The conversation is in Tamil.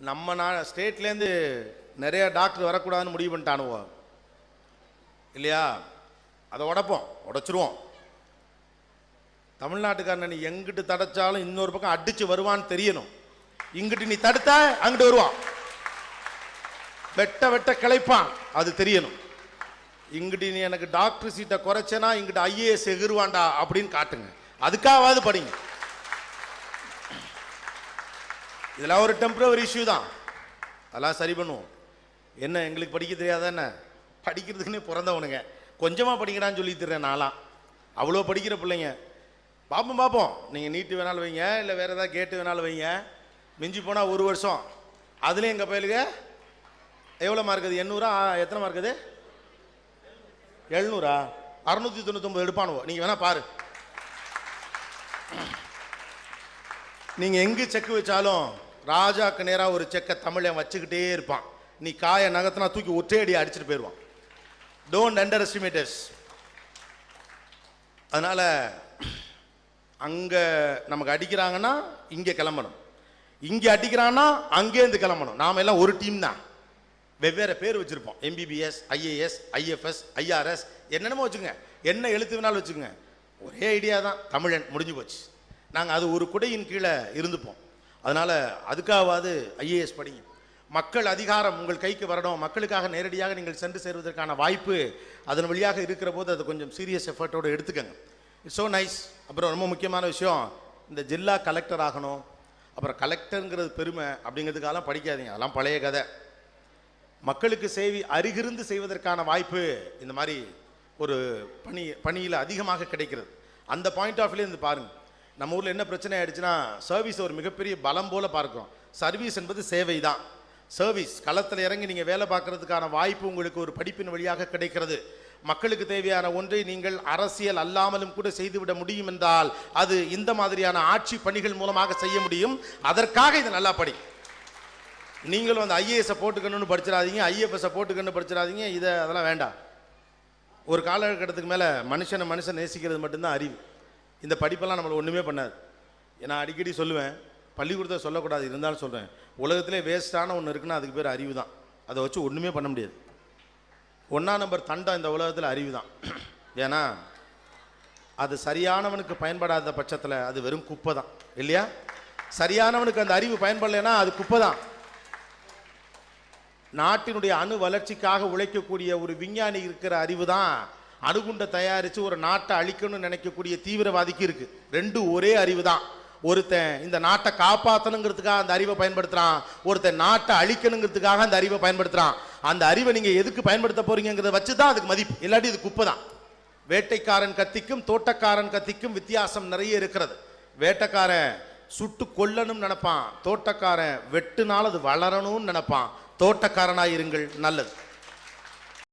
நம்ம ஸ்டேட்லேருந்து நிறைய டாக்டர் வரக்கூடாதுன்னு முடிவு பண்ணிட்டானுவோ இல்லையா? அதை உடைச்சிருவோம். தமிழ்நாட்டுக்காரன் நீ எங்கிட்டு தடைச்சாலும் இன்னொரு பக்கம் அடிச்சு வருவான்னு தெரியணும். இங்கிட்டு நீ தடுத்த அங்கிட்டு வருவான், வெட்ட வெட்ட கிளைப்பான், அது தெரியணும். இங்கிட்டு நீ எனக்கு டாக்டர் சீட்டை குறைச்சேனா இங்கிட்டு ஐஏஎஸ் எகிருவான்டா அப்படின்னு காட்டுங்க. அதுக்காவது படிங்க. இதெல்லாம் ஒரு டெம்பரவரி இஷ்யூ தான், அதெல்லாம் சரி பண்ணுவோம். என்ன எங்களுக்கு படிக்க தெரியாத என்ன? படிக்கிறதுக்குன்னே பிறந்தவனுங்க, கொஞ்சமாக படிக்கிறான்னு சொல்லி தர்றேன். நான்லாம் அவ்வளோ படிக்கிற பிள்ளைங்க. பார்ப்போம், நீங்கள் நீட்டு வேணாலும் வைங்க, இல்லை வேறு ஏதாவது கேட்டு வேணாலும் வைங்க. மிஞ்சி போனால் 1 வருஷம். அதுலேயும் எங்கள் பயிலுக்கு எவ்வளோ மார்க்? அது 800 எத்தனை மார்க்? அது 700 699 எடுப்பானுவோ. நீங்கள் வேணால் பாரு. நீங்கள் எங்கே செக்கு வச்சாலும் ராஜாக்கு நேராக ஒரு செக்கை தமிழன் வச்சுக்கிட்டே இருப்பான். நீ காயை நகத்தினா தூக்கி ஒற்றை அடி அடிச்சுட்டு போயிடுவான். Don't under estimators. அதனால் அங்கே நமக்கு அடிக்கிறாங்கன்னா இங்கே கிளம்பணும், இங்கே அடிக்கிறான்னா அங்கேருந்து கிளம்பணும். நாம் எல்லாம் ஒரு டீம் தான், வெவ்வேறு பேர் வச்சுருப்போம். எம்பிபிஎஸ், ஐஏஎஸ், ஐஎஃப்எஸ், ஐஆர்எஸ், என்னென்னமோ வச்சுக்கோங்க, என்ன எழுத்து வேணாலும் வச்சுக்கோங்க. ஒரே ஐடியா தான், தமிழன், முடிஞ்சு போச்சு. நாங்கள் அது ஒரு குடையின் கீழே இருந்துப்போம். அதனால் அதுக்காவது ஐஏஎஸ் படிங்க. மக்கள் அதிகாரம் உங்கள் கைக்கு வரணும். மக்களுக்காக நேரடியாக நீங்கள் சென்று சேருவதற்கான வாய்ப்பு அதன் வழியாக இருக்கிற போது அது கொஞ்சம் சீரியஸ் எஃபர்ட்டோடு எடுத்துக்கங்க. It's so nice. அப்புறம் ரொம்ப முக்கியமான விஷயம், இந்த ஜில்லா கலெக்டர் ஆகணும். அப்புறம் கலெக்டருங்கிறது பெருமை அப்படிங்கிறதுக்காகலாம் படிக்காதீங்க, அதெல்லாம் பழைய கதை. மக்களுக்கு சேவை அருகிருந்து செய்வதற்கான வாய்ப்பு இந்த மாதிரி ஒரு பணியில் அதிகமாக கிடைக்கிறது. அந்த பாயிண்ட் ஆஃப் வியூலேருந்து பாருங்கள். நம்ம ஊரில் என்ன பிரச்சனை ஆகிடுச்சுன்னா, சர்வீஸ் ஒரு மிகப்பெரிய பலம் போல் பார்க்குறோம். சர்வீஸ் என்பது சேவை தான். சர்வீஸ் களத்தில் இறங்கி நீங்கள் வேலை பார்க்கறதுக்கான வாய்ப்பு உங்களுக்கு ஒரு படிப்பின் வழியாக கிடைக்கிறது. மக்களுக்கு தேவையான ஒன்றை நீங்கள் அரசியல் அல்லாமலும் கூட செய்துவிட முடியும் என்றால் அது இந்த மாதிரியான ஆட்சி பணிகள் மூலமாக செய்ய முடியும். அதற்காக இது நல்லா படி. நீங்களும் அந்த ஐஏஎஸை போட்டுக்கணும்னு படிச்சிடாதீங்க, ஐஎஃப்எஸை போட்டுக்கணும்னு படிச்சிடாதீங்க. அதெல்லாம் வேண்டாம். ஒரு காலகட்டத்துக்கு மேலே மனுஷன் நேசிக்கிறது மட்டும்தான் அறிவு. இந்த படிப்பெல்லாம் நம்மளை ஒன்றுமே பண்ணாது. நான் அடிக்கடி சொல்லுவேன், பள்ளிக்கூடத்தை சொல்லக்கூடாது, இருந்தாலும் சொல்கிறேன், உலகத்திலே வேஸ்ட்டான ஒன்று இருக்குன்னா அதுக்கு பேர் அறிவு தான். அதை வச்சு ஒன்றுமே பண்ண முடியாது. 1ஆம் நம்பர் தண்டம் இந்த உலகத்தில் அறிவு தான். ஏன்னா அது சரியானவனுக்கு பயன்படாத பட்சத்தில் அது வெறும் குப்பை தான், இல்லையா? சரியானவனுக்கு அந்த அறிவு பயன்படலைன்னா அது குப்பை தான். நாட்டினுடைய அணு வளர்ச்சிக்காக உழைக்கக்கூடிய ஒரு விஞ்ஞானி இருக்கிற அறிவு தான் அணுகுண்டை தயாரித்து ஒரு நாட்டை அழிக்கணும்னு நினைக்கக்கூடிய தீவிரவாதிக்கு இருக்கு. ரெண்டும் ஒரே அறிவு தான். ஒருத்தன் இந்த நாட்டை காப்பாற்றணுங்கிறதுக்காக அந்த அறிவை பயன்படுத்துறான், ஒருத்தன் நாட்டை அழிக்கணுங்கிறதுக்காக அந்த அறிவை பயன்படுத்துறான். அந்த அறிவை நீங்க எதுக்கு பயன்படுத்த போறீங்கிறத வச்சுதான் அதுக்கு மதிப்பு, இல்லாட்டி இது குப்பை தான். வேட்டைக்காரன் கத்திக்கும் தோட்டக்காரன் கத்திக்கும் வித்தியாசம் நிறைய இருக்கிறது. வேட்டைக்காரன் சுட்டு கொல்லணும்னு நினைப்பான், தோட்டக்காரன் வெட்டுனால அது வளரணும்னு நினைப்பான். தோட்டக்காரனாயிருங்கள், நல்லது.